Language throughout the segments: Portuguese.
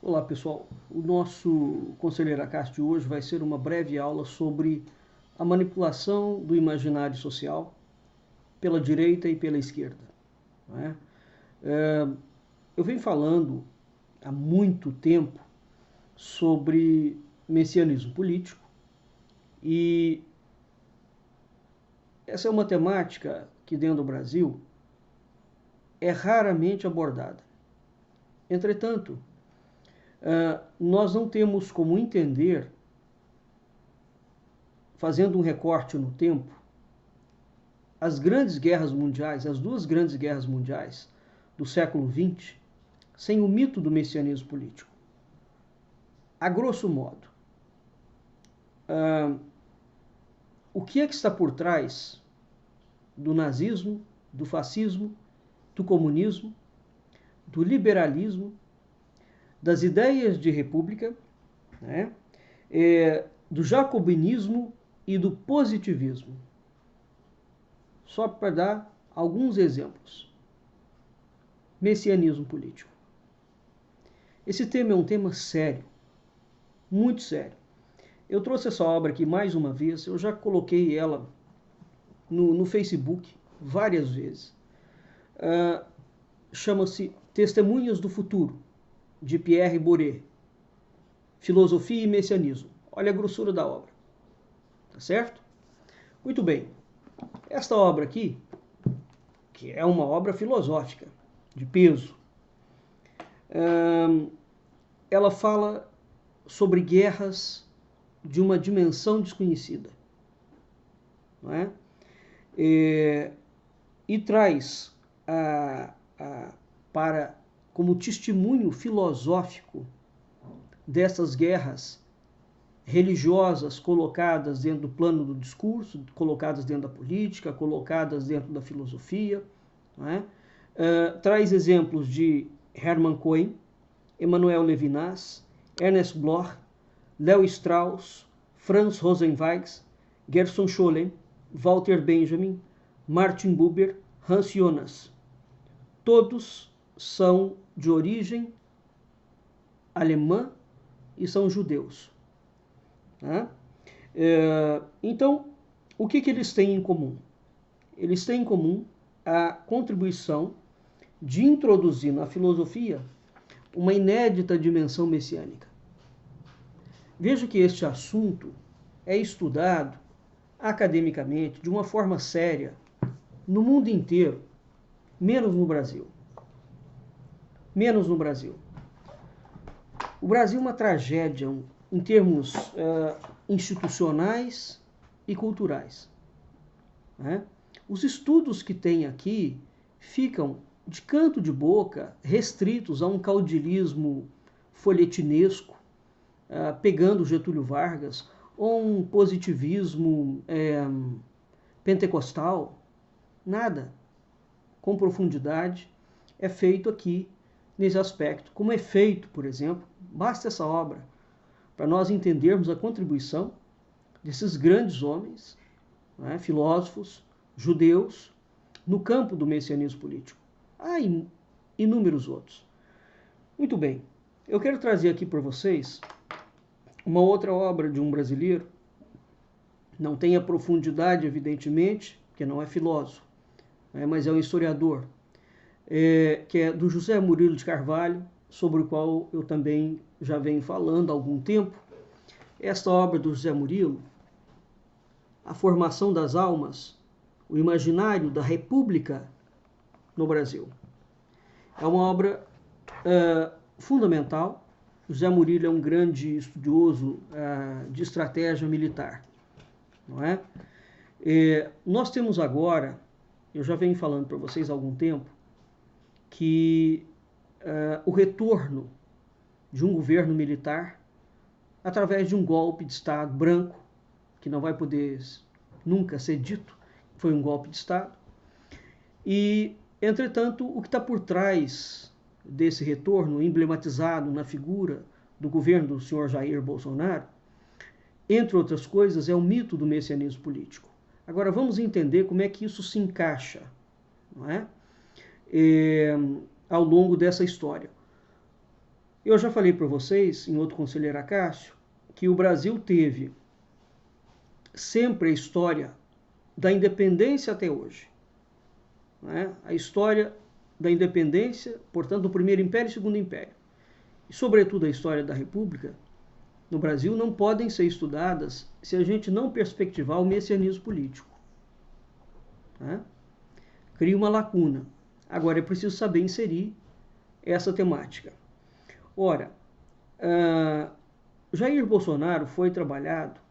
Olá pessoal, o nosso Conselheiro Acácio de hoje vai ser uma breve aula sobre a manipulação do imaginário social pela direita e pela esquerda. Não é? Eu venho falando há muito tempo sobre messianismo político e essa é uma temática que dentro do Brasil é raramente abordada. Entretanto, nós não temos como entender, fazendo um recorte no tempo, as grandes guerras mundiais, as duas grandes guerras mundiais do século XX, sem o mito do messianismo político. A grosso modo, o que é que está por trás do nazismo, do fascismo, do comunismo, do liberalismo, das ideias de república, né, do jacobinismo e do positivismo? Só para dar alguns exemplos. Messianismo político. Esse tema é um tema sério, muito sério. Eu trouxe essa obra aqui mais uma vez, eu já coloquei ela no Facebook várias vezes. Chama-se Testemunhas do Futuro, de Pierre Bourdieu. Filosofia e Messianismo. Olha a grossura da obra. Tá certo? Muito bem. Esta obra aqui, que é uma obra filosófica, de peso, ela fala sobre guerras de uma dimensão desconhecida. Não é? E traz como testemunho filosófico dessas guerras religiosas colocadas dentro do plano do discurso, colocadas dentro da política, colocadas dentro da filosofia. Não é? Traz exemplos de Hermann Cohen, Emmanuel Levinas, Ernest Bloch, Leo Strauss, Franz Rosenweig, Gerson Scholem, Walter Benjamin, Martin Buber, Hans Jonas. Todos são de origem alemã e são judeus. Então, o que eles têm em comum? Eles têm em comum a contribuição de introduzir na filosofia uma inédita dimensão messiânica. Veja que este assunto é estudado academicamente, de uma forma séria, no mundo inteiro, menos no Brasil. Menos no Brasil. O Brasil é uma tragédia em termos institucionais e culturais. Né? Os estudos que tem aqui ficam de canto de boca, restritos a um caudilismo folhetinesco, pegando Getúlio Vargas, ou um positivismo pentecostal. Nada com profundidade é feito aqui nesse aspecto. Como é feito, por exemplo, basta essa obra para nós entendermos a contribuição desses grandes homens, né, filósofos, judeus, no campo do messianismo político. Há inúmeros outros. Muito bem, eu quero trazer aqui para vocês uma outra obra de um brasileiro, não tem a profundidade, evidentemente, porque não é filósofo, né, mas é um historiador, que é do José Murilo de Carvalho, sobre o qual eu também já venho falando há algum tempo. Esta obra do José Murilo, A Formação das Almas, o Imaginário da República no Brasil, é uma obra fundamental. José Murilo é um grande estudioso de estratégia militar. Não é? Nós temos agora, eu já venho falando para vocês há algum tempo, que o retorno de um governo militar através de um golpe de Estado branco, que não vai poder nunca ser dito que foi um golpe de Estado. E, entretanto, o que está por trás desse retorno, emblematizado na figura do governo do senhor Jair Bolsonaro, entre outras coisas, é o mito do messianismo político. Agora, vamos entender como é que isso se encaixa, não é? Ao longo dessa história. Eu já falei para vocês, em outro Conselheiro Acácio, que o Brasil teve sempre a história da independência até hoje. Né? A história da independência, portanto, do Primeiro Império e Segundo Império, e sobretudo a história da República, no Brasil, não podem ser estudadas se a gente não perspectivar o messianismo político. Né? Cria uma lacuna. Agora é preciso saber inserir essa temática. Ora, Jair Bolsonaro foi trabalhado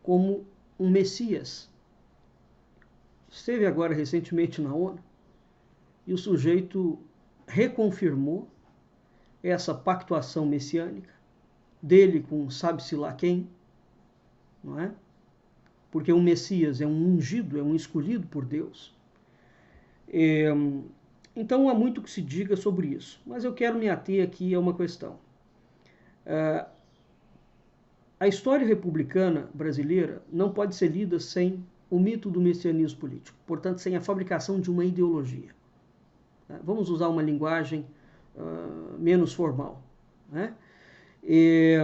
como um Messias. Esteve agora recentemente na ONU e o sujeito reconfirmou essa pactuação messiânica dele com sabe-se lá quem, não é? Porque um Messias é um ungido, é um escolhido por Deus. Então há muito que se diga sobre isso, mas eu quero me ater aqui a uma questão. A história republicana brasileira não pode ser lida sem o mito do messianismo político, portanto, sem a fabricação de uma ideologia. Vamos usar uma linguagem menos formal. Né? E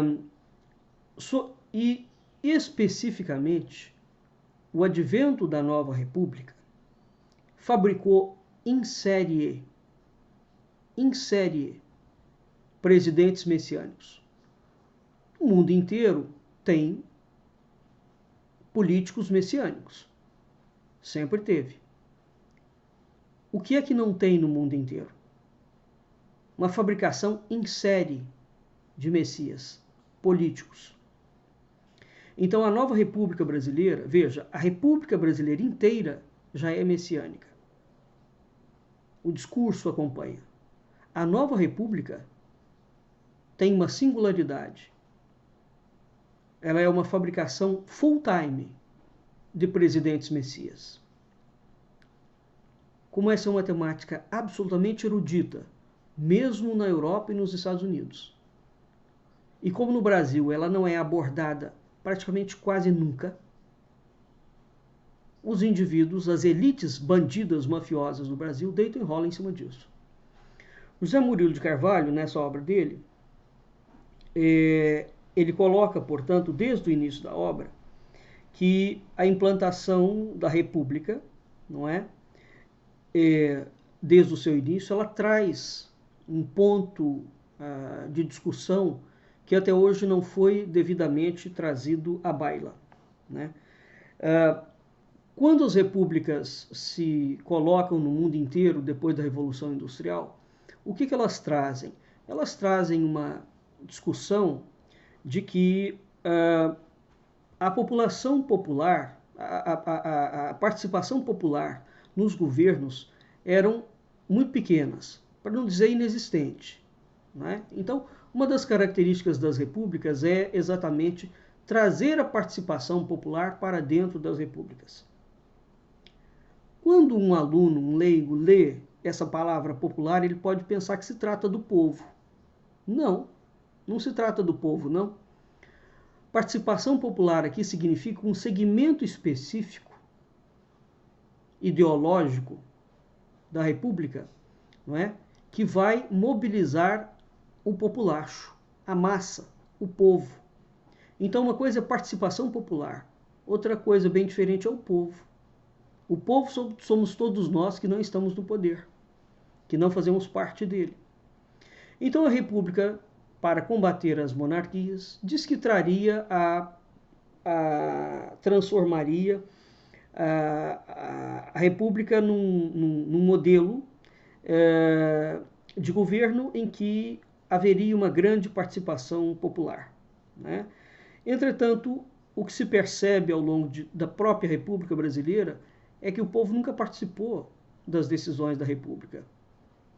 especificamente, o advento da nova república fabricou em série presidentes messiânicos. O mundo inteiro tem políticos messiânicos. Sempre teve. O que é que não tem no mundo inteiro? Uma fabricação em série de messias políticos. Então a nova República Brasileira, veja, a República Brasileira inteira já é messiânica. O discurso acompanha. A nova República tem uma singularidade. Ela é uma fabricação full-time de presidentes messias. Como essa é uma temática absolutamente erudita, mesmo na Europa e nos Estados Unidos. E como no Brasil ela não é abordada praticamente quase nunca, os indivíduos, as elites bandidas mafiosas do Brasil, deitam e rolam em cima disso. José Murilo de Carvalho, nessa obra dele, ele coloca, portanto, desde o início da obra, que a implantação da República, não é? Desde o seu início, ela traz um ponto de discussão que até hoje não foi devidamente trazido à baila. Né? Quando as repúblicas se colocam no mundo inteiro depois da Revolução Industrial, o que elas trazem? Elas trazem uma discussão de que a população popular, a participação popular nos governos eram muito pequenas, para não dizer inexistente. Né? Então, uma das características das repúblicas é exatamente trazer a participação popular para dentro das repúblicas. Quando um aluno, um leigo, lê essa palavra popular, ele pode pensar que se trata do povo. Não, não se trata do povo, não. Participação popular aqui significa um segmento específico, ideológico, da República, não é? Que vai mobilizar o populacho, a massa, o povo. Então, uma coisa é participação popular, outra coisa bem diferente é o povo. O povo somos todos nós que não estamos no poder, que não fazemos parte dele. Então, a República, para combater as monarquias, diz que traria transformaria a República num modelo de governo em que haveria uma grande participação popular. Né? Entretanto, o que se percebe ao longo da própria República Brasileira é que o povo nunca participou das decisões da República.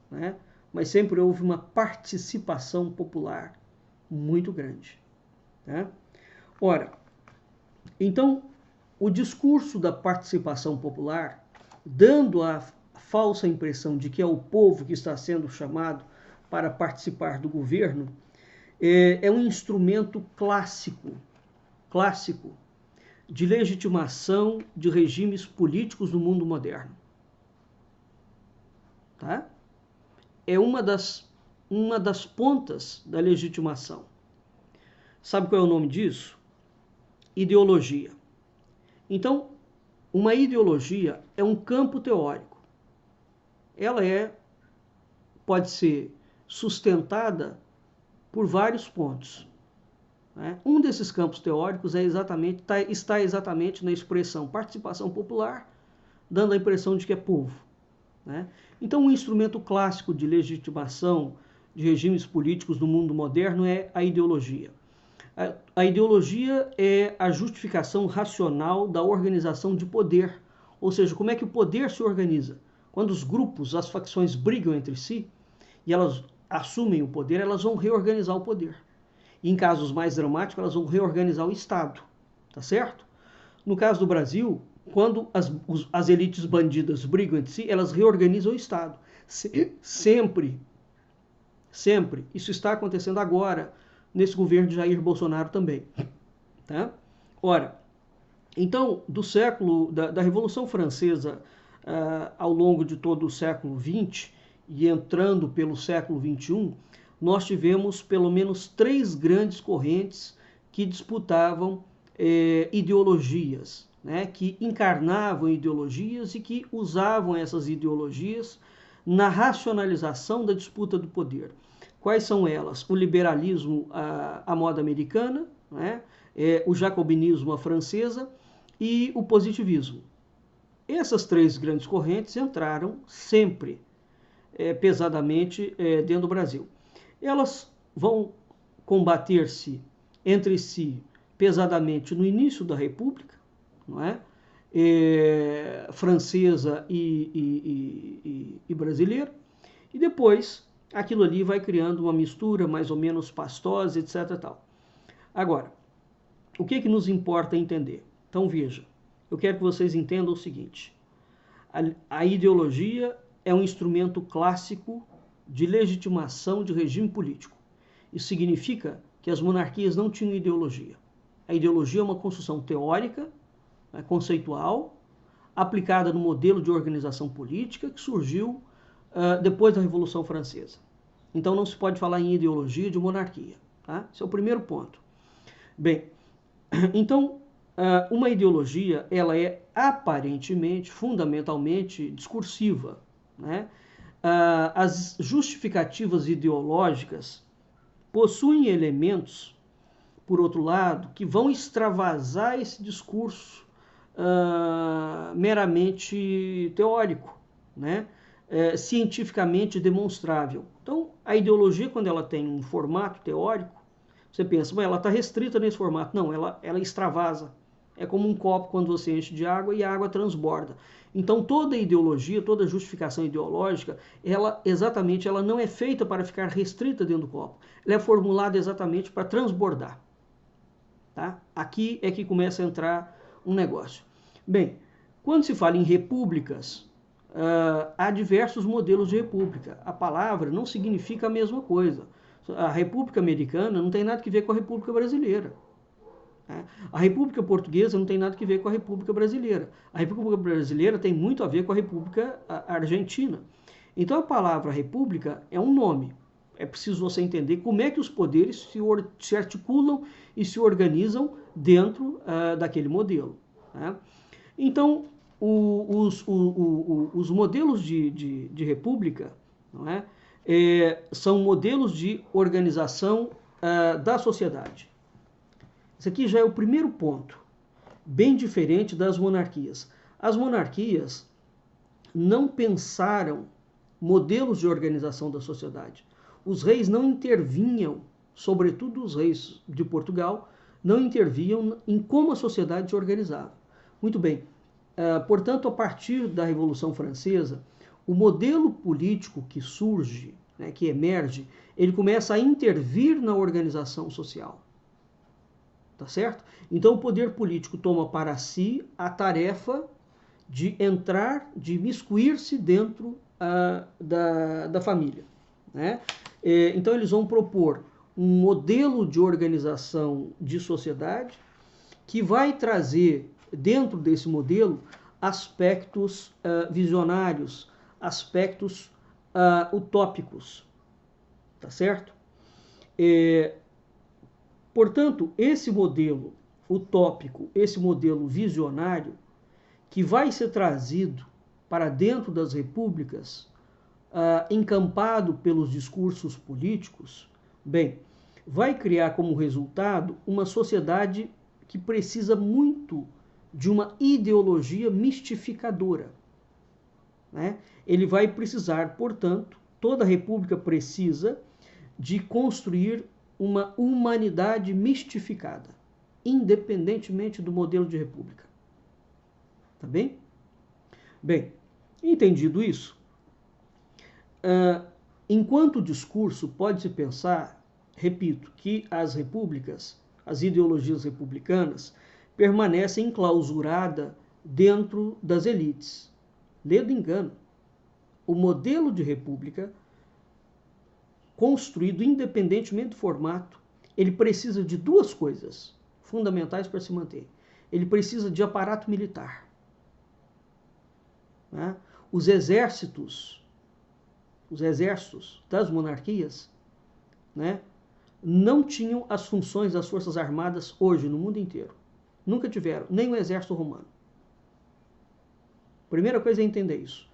Né? Mas sempre houve uma participação popular muito grande. Né? Ora, então, o discurso da participação popular, dando a falsa impressão de que é o povo que está sendo chamado para participar do governo, é um instrumento clássico de legitimação de regimes políticos no mundo moderno. Tá? É uma das uma das pontas da legitimação. Sabe qual é o nome disso? Ideologia. Então, uma ideologia é um campo teórico. Ela pode ser sustentada por vários pontos. Um desses campos teóricos está exatamente na expressão participação popular, dando a impressão de que é povo. Então, um instrumento clássico de legitimação de regimes políticos no mundo moderno é a ideologia. A ideologia é a justificação racional da organização de poder, ou seja, como é que o poder se organiza. Quando os grupos, as facções brigam entre si e elas assumem o poder, elas vão reorganizar o poder. E em casos mais dramáticos, elas vão reorganizar o Estado, tá certo? No caso do Brasil, quando as elites bandidas brigam entre si, elas reorganizam o Estado. Sempre. Isso está acontecendo agora, nesse governo de Jair Bolsonaro também. Tá? Ora, então, da Revolução Francesa ao longo de todo o século XX e entrando pelo século XXI, nós tivemos pelo menos 3 grandes correntes que disputavam ideologias, que encarnavam ideologias e que usavam essas ideologias na racionalização da disputa do poder. Quais são elas? O liberalismo à moda americana, o jacobinismo à francesa e o positivismo. Essas 3 grandes correntes entraram sempre pesadamente dentro do Brasil. Elas vão combater-se entre si pesadamente no início da República, francesa e brasileira, e depois aquilo ali vai criando uma mistura mais ou menos pastosa, etc. Tal. Agora, o que nos importa entender? Então veja, eu quero que vocês entendam o seguinte: a ideologia é um instrumento clássico de legitimação de regime político. Isso significa que as monarquias não tinham ideologia. A ideologia é uma construção teórica, conceitual, aplicada no modelo de organização política que surgiu depois da Revolução Francesa. Então não se pode falar em ideologia de monarquia. Tá? Esse é o primeiro ponto. Bem, então uma ideologia ela é aparentemente, fundamentalmente discursiva. As justificativas ideológicas possuem elementos, por outro lado, que vão extravasar esse discurso meramente teórico, cientificamente demonstrável. Então, a ideologia, quando ela tem um formato teórico, você pensa, ela está restrita nesse formato. Não, ela extravasa. É como um copo quando você enche de água e a água transborda. Então, toda ideologia, toda justificação ideológica, ela não é feita para ficar restrita dentro do copo. Ela é formulada exatamente para transbordar. Tá? Aqui é que começa a entrar um negócio. Bem, quando se fala em repúblicas, há diversos modelos de república. A palavra não significa a mesma coisa. A República Americana não tem nada a ver com a República Brasileira. A República Portuguesa não tem nada a ver com a República Brasileira. A República Brasileira tem muito a ver com a República Argentina. Então a palavra república é um nome. É preciso você entender como é que os poderes se articulam e se organizam dentro daquele modelo. Então, os modelos de república são modelos de organização da sociedade. Esse aqui já é o primeiro ponto, bem diferente das monarquias. As monarquias não pensaram modelos de organização da sociedade. Os reis não intervinham, sobretudo os reis de Portugal, não intervinham em como a sociedade se organizava. Muito bem, portanto, a partir da Revolução Francesa, o modelo político que surge, que emerge, ele começa a intervir na organização social. Tá certo? Então o poder político toma para si a tarefa de entrar, de miscuir-se dentro da família. Então eles vão propor um modelo de organização de sociedade que vai trazer dentro desse modelo aspectos visionários, aspectos utópicos. tá certo? Portanto, esse modelo utópico, esse modelo visionário, que vai ser trazido para dentro das repúblicas, encampado pelos discursos políticos, bem, vai criar como resultado uma sociedade que precisa muito de uma ideologia mistificadora, né? Ele vai precisar, portanto, toda república precisa de construir uma humanidade mistificada, independentemente do modelo de república. Tá bem? Bem, entendido isso, enquanto discurso pode-se pensar, repito, que as repúblicas, as ideologias republicanas, permanecem enclausuradas dentro das elites. Ledo engano. O modelo de república, construído independentemente do formato, ele precisa de duas coisas fundamentais para se manter. Ele precisa de aparato militar. Né? Os exércitos das monarquias, né, não tinham as funções das forças armadas hoje no mundo inteiro. Nunca tiveram, nem o exército romano. Primeira coisa é entender isso.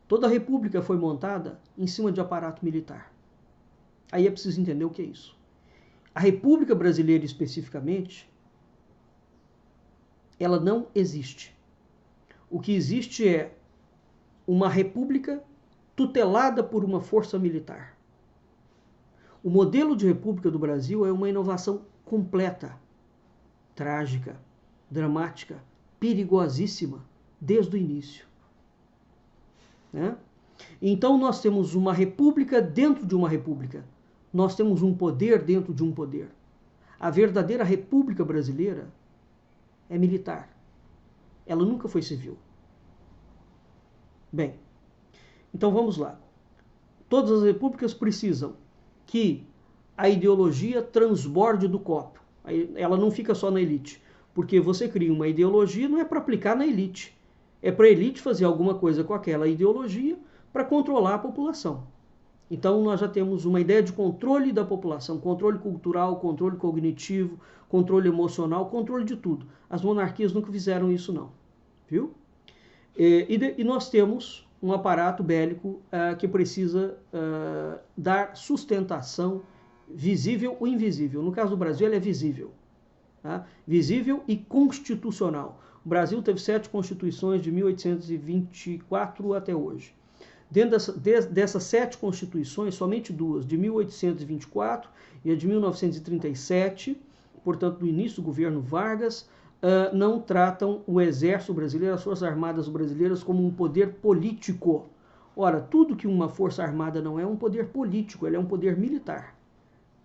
Toda a república foi montada em cima de aparato militar. Aí é preciso entender o que é isso. A República Brasileira, especificamente, ela não existe. O que existe é uma república tutelada por uma força militar. O modelo de república do Brasil é uma inovação completa, trágica, dramática, perigosíssima, desde o início. Né? Então nós temos uma república dentro de uma república. Nós temos um poder dentro de um poder. A verdadeira República Brasileira é militar. Ela nunca foi civil. Bem, então vamos lá. Todas as repúblicas precisam que a ideologia transborde do copo. Ela não fica só na elite. Porque você cria uma ideologia, não é para aplicar na elite. É para a elite fazer alguma coisa com aquela ideologia para controlar a população. Então nós já temos uma ideia de controle da população, controle cultural, controle cognitivo, controle emocional, controle de tudo. As monarquias nunca fizeram isso não, viu? E nós temos um aparato bélico que precisa dar sustentação visível ou invisível. No caso do Brasil, ele é visível. Tá? Visível e constitucional. O Brasil teve 7 constituições de 1824 até hoje. Dentro dessas 7 constituições, somente 2, de 1824 e a de 1937, portanto, do início do governo Vargas, não tratam o exército brasileiro, as forças armadas brasileiras, como um poder político. Ora, tudo que uma força armada não é um poder político, ela é um poder militar.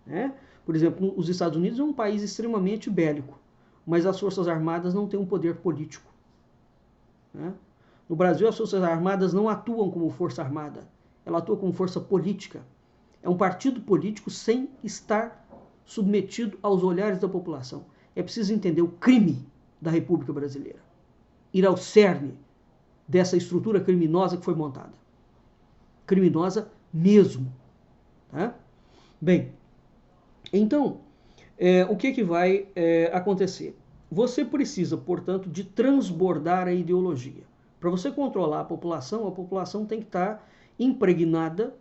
Né? Por exemplo, os Estados Unidos é um país extremamente bélico, mas as forças armadas não têm um poder político. Né? No Brasil, as forças armadas não atuam como força armada, ela atua como força política. É um partido político sem estar submetido aos olhares da população. É preciso entender o crime da República Brasileira, ir ao cerne dessa estrutura criminosa que foi montada. Criminosa mesmo. Tá? Bem, então, o que vai acontecer? Você precisa, portanto, de transbordar a ideologia. Para você controlar a população tem que estar impregnada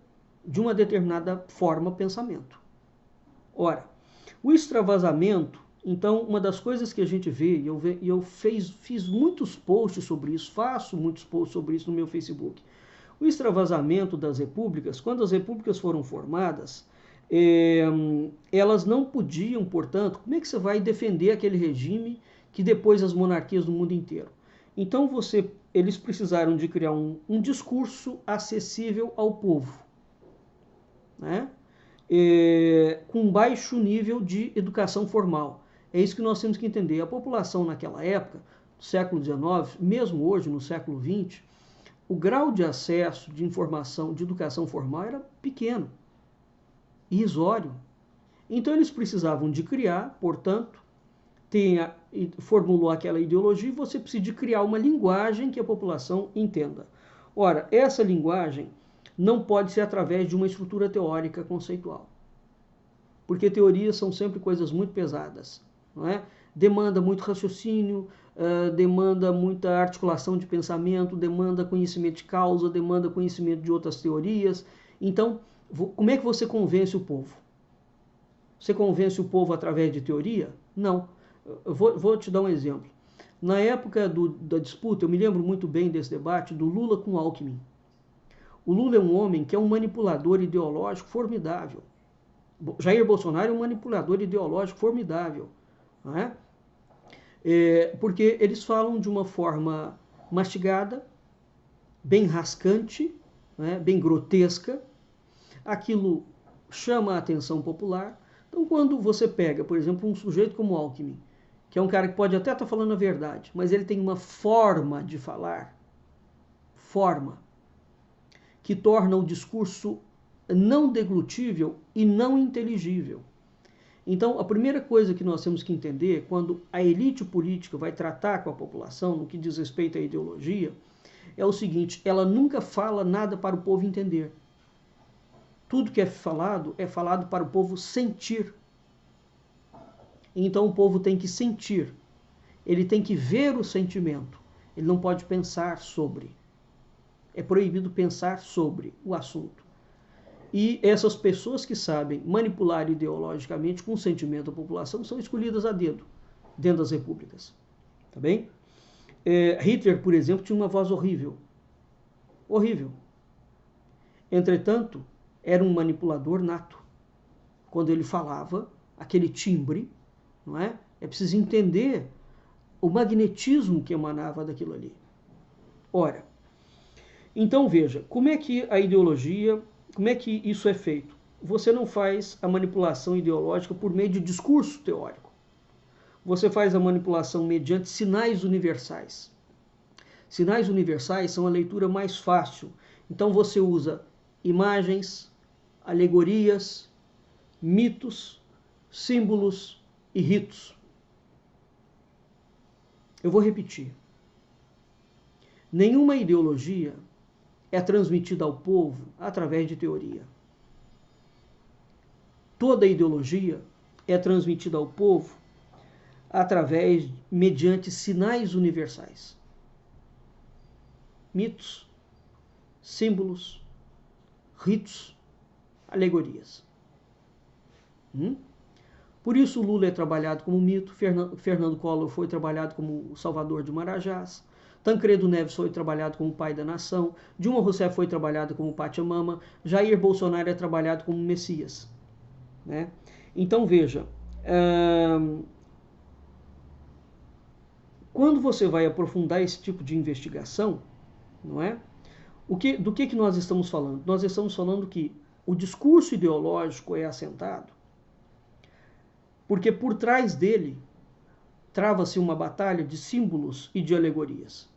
de uma determinada forma de pensamento. Ora, o extravasamento, então, uma das coisas que a gente vê, e eu fiz muitos posts sobre isso, faço muitos posts sobre isso no meu Facebook. O extravasamento das repúblicas, quando as repúblicas foram formadas, elas não podiam, portanto, como é que você vai defender aquele regime que depois as monarquias do mundo inteiro? Então eles precisaram de criar um discurso acessível ao povo, né? Com baixo nível de educação formal. É isso que nós temos que entender. A população naquela época, no século XIX, mesmo hoje no século XX, o grau de acesso de informação, de educação formal era pequeno, irrisório. Então eles precisavam de criar, portanto, formulou aquela ideologia e você precisa de criar uma linguagem que a população entenda. Ora, essa linguagem não pode ser através de uma estrutura teórica conceitual. Porque teorias são sempre coisas muito pesadas, não é? Demanda muito raciocínio, demanda muita articulação de pensamento, demanda conhecimento de causa, demanda conhecimento de outras teorias. Então, como é que você convence o povo? Você convence o povo através de teoria? Não. Eu vou te dar um exemplo. Na época da disputa, eu me lembro muito bem desse debate do Lula com Alckmin. O Lula é um homem que é um manipulador ideológico formidável. Jair Bolsonaro é um manipulador ideológico formidável, não é? Porque eles falam de uma forma mastigada, bem rascante, né, bem grotesca. Aquilo chama a atenção popular. Então, quando você pega, por exemplo, um sujeito como Alckmin, que é um cara que pode até estar falando a verdade, mas ele tem uma forma de falar, que torna o discurso não deglutível e não inteligível. Então, a primeira coisa que nós temos que entender, quando a elite política vai tratar com a população, no que diz respeito à ideologia, é o seguinte: ela nunca fala nada para o povo entender. Tudo que é falado para o povo sentir. Então, o povo tem que sentir. Ele tem que ver o sentimento. Ele não pode pensar sobre. É proibido pensar sobre o assunto. E essas pessoas que sabem manipular ideologicamente com o sentimento da população são escolhidas a dedo dentro das repúblicas. Tá bem? Hitler, por exemplo, tinha uma voz horrível. Horrível. Entretanto, era um manipulador nato. Quando ele falava, aquele timbre, não é? É preciso entender o magnetismo que emanava daquilo ali. Ora, então veja, como é que a ideologia, como é que isso é feito? Você não faz a manipulação ideológica por meio de discurso teórico. Você faz a manipulação mediante sinais universais. Sinais universais são a leitura mais fácil. Então você usa imagens, alegorias, mitos, símbolos e ritos. Eu vou repetir. Nenhuma ideologia é transmitida ao povo através de teoria. Toda ideologia é transmitida ao povo mediante sinais universais. Mitos, símbolos, ritos, alegorias. Por isso o Lula é trabalhado como mito, Fernando Collor foi trabalhado como o salvador de Marajás, Tancredo Neves foi trabalhado como pai da nação, Dilma Rousseff foi trabalhado como Pachamama, Jair Bolsonaro é trabalhado como Messias. Né? Então veja, quando você vai aprofundar esse tipo de investigação, não é? Do que nós estamos falando? Nós estamos falando que o discurso ideológico é assentado porque por trás dele trava-se uma batalha de símbolos e de alegorias.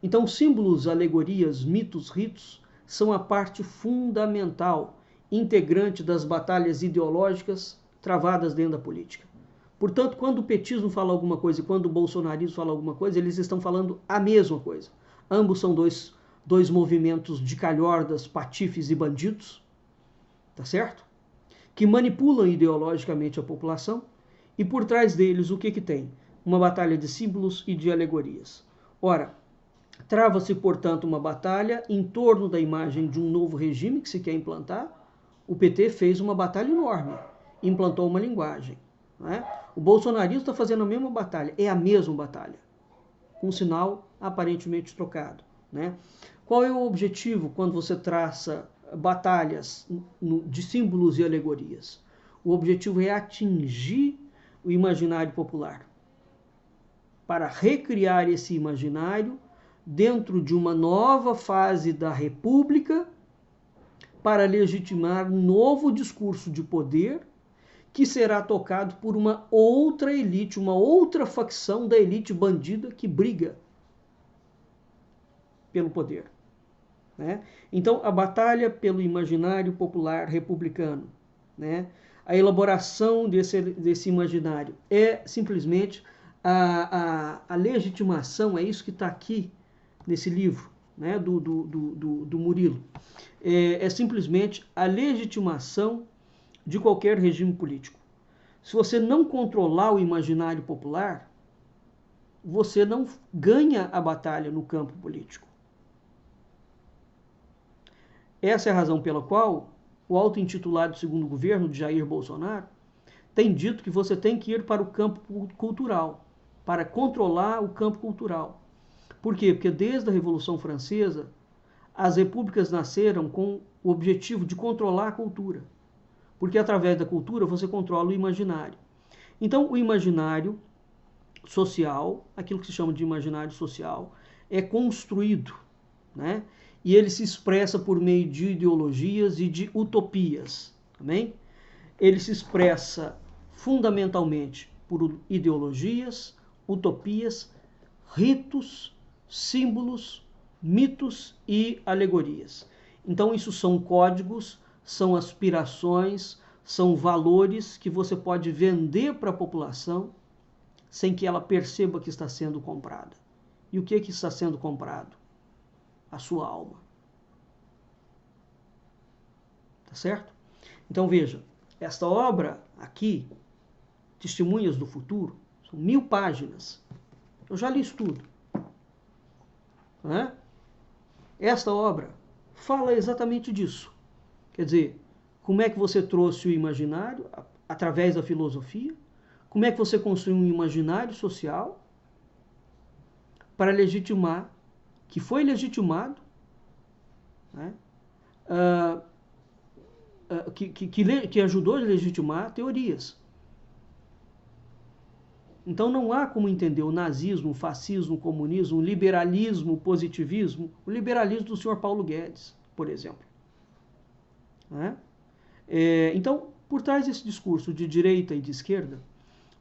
Então, símbolos, alegorias, mitos, ritos são a parte fundamental, integrante das batalhas ideológicas travadas dentro da política. Portanto, quando o petismo fala alguma coisa e quando o bolsonarismo fala alguma coisa, eles estão falando a mesma coisa. Ambos são dois movimentos de calhordas, patifes e bandidos, tá certo? Que manipulam ideologicamente a população, e por trás deles o que tem? Uma batalha de símbolos e de alegorias. Ora, trava-se, portanto, uma batalha em torno da imagem de um novo regime que se quer implantar. O PT fez uma batalha enorme, implantou uma linguagem. Né? O bolsonarismo está fazendo a mesma batalha, é a mesma batalha, com um sinal aparentemente trocado. Né? Qual é o objetivo quando você traça batalhas de símbolos e alegorias? O objetivo é atingir o imaginário popular, para recriar esse imaginário dentro de uma nova fase da República, para legitimar um novo discurso de poder que será tocado por uma outra elite, uma outra facção da elite bandida que briga pelo poder. Né? Então, a batalha pelo imaginário popular republicano, né? A elaboração desse imaginário é simplesmente a legitimação, é isso que está aqui nesse livro, né, do Murilo. É simplesmente a legitimação de qualquer regime político. Se você não controlar o imaginário popular, você não ganha a batalha no campo político. Essa é a razão pela qual o auto-intitulado segundo governo de Jair Bolsonaro tem dito que você tem que ir para o campo cultural, para controlar o campo cultural. Por quê? Porque desde a Revolução Francesa, as repúblicas nasceram com o objetivo de controlar a cultura. Porque através da cultura você controla o imaginário. Então, o imaginário social, aquilo que se chama de imaginário social, é construído, né? E ele se expressa por meio de ideologias e de utopias, também. Ele se expressa fundamentalmente por ideologias, utopias, ritos, símbolos, mitos e alegorias. Então isso são códigos, são aspirações, são valores que você pode vender para a população sem que ela perceba que está sendo comprada. E o que está sendo comprado? A sua alma. Tá certo? Então veja, esta obra aqui, Testemunhas do Futuro, são 1000 páginas. Eu já li isso tudo. Né? Esta obra fala exatamente disso. Quer dizer, como é que você trouxe o imaginário através da filosofia, como é que você construiu um imaginário social para legitimar, que foi legitimado, né? Que ajudou a legitimar teorias. Então não há como entender o nazismo, o fascismo, o comunismo, o liberalismo, o positivismo, o liberalismo do senhor Paulo Guedes, por exemplo. Né? Então, por trás desse discurso de direita e de esquerda,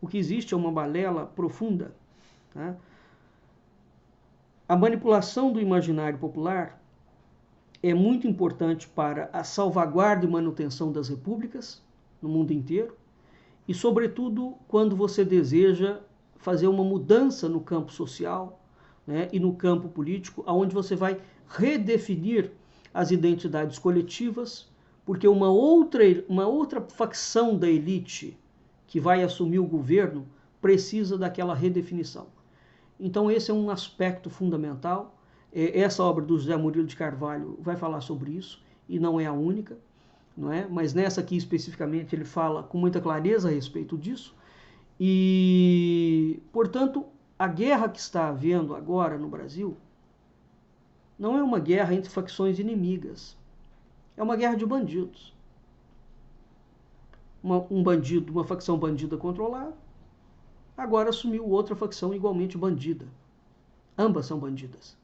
o que existe é uma balela profunda. Né? A manipulação do imaginário popular é muito importante para a salvaguarda e manutenção das repúblicas no mundo inteiro, e, sobretudo, quando você deseja fazer uma mudança no campo social, né, e no campo político, onde você vai redefinir as identidades coletivas, porque uma outra facção da elite que vai assumir o governo precisa daquela redefinição. Então esse é um aspecto fundamental. Essa obra do José Murilo de Carvalho vai falar sobre isso, e não é a única. Não é? Mas nessa aqui especificamente ele fala com muita clareza a respeito disso. E, portanto, a guerra que está havendo agora no Brasil não é uma guerra entre facções inimigas. É uma guerra de bandidos. Uma facção bandida controlada, agora assumiu outra facção igualmente bandida. Ambas são bandidas.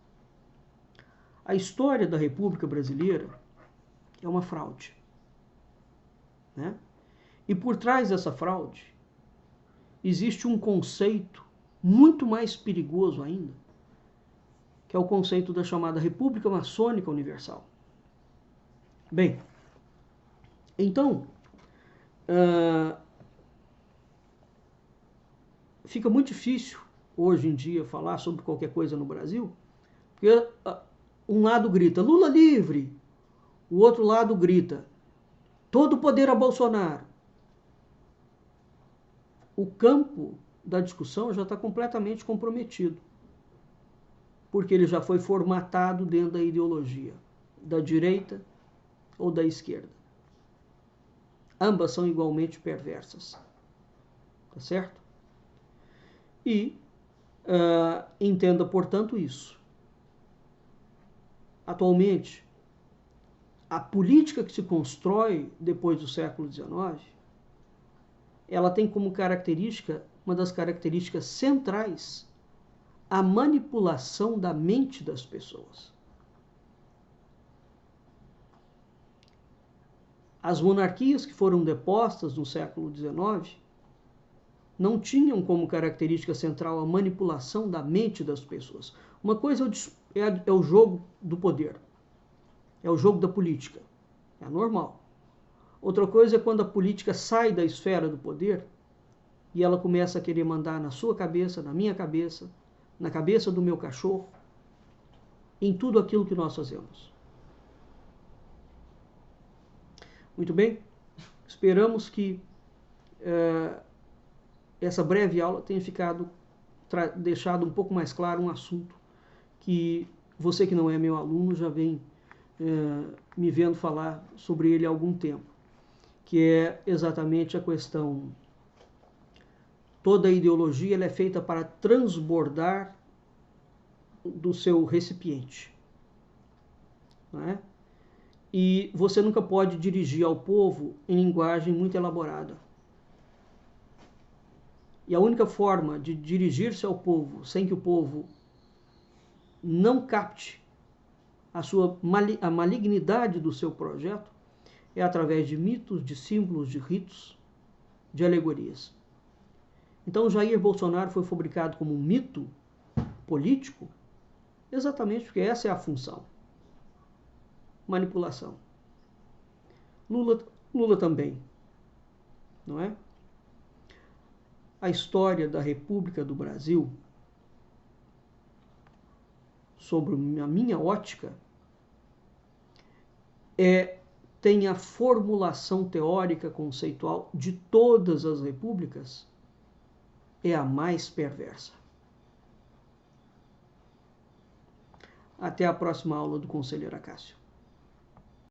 A história da República Brasileira é uma fraude. Né? E por trás dessa fraude existe um conceito muito mais perigoso ainda, que é o conceito da chamada República Maçônica Universal. Bem, então fica muito difícil hoje em dia falar sobre qualquer coisa no Brasil, porque um lado grita Lula livre, o outro lado grita todo o poder a Bolsonaro. O campo da discussão já está completamente comprometido, porque ele já foi formatado dentro da ideologia da direita ou da esquerda. Ambas são igualmente perversas. Tá certo? E entenda, portanto, isso. Atualmente, a política que se constrói depois do século XIX, ela tem como característica, uma das características centrais, a manipulação da mente das pessoas. As monarquias que foram depostas no século XIX não tinham como característica central a manipulação da mente das pessoas. Uma coisa é o jogo do poder, é o jogo da política, é normal. Outra coisa é quando a política sai da esfera do poder e ela começa a querer mandar na sua cabeça, na minha cabeça, na cabeça do meu cachorro, em tudo aquilo que nós fazemos. Muito bem? Esperamos que essa breve aula tenha deixado um pouco mais claro um assunto que você que não é meu aluno já vem me vendo falar sobre ele há algum tempo, que é exatamente a questão: toda ideologia ela é feita para transbordar do seu recipiente, não é? E você nunca pode dirigir ao povo em linguagem muito elaborada. E a única forma de dirigir-se ao povo sem que o povo não capte a malignidade do seu projeto é através de mitos, de símbolos, de ritos, de alegorias. Então Jair Bolsonaro foi fabricado como um mito político exatamente porque essa é a função. Manipulação. Lula também, não é? A história da República do Brasil, sobre a minha ótica, tem a formulação teórica conceitual de todas as repúblicas, é a mais perversa. Até a próxima aula do Conselheiro Acácio.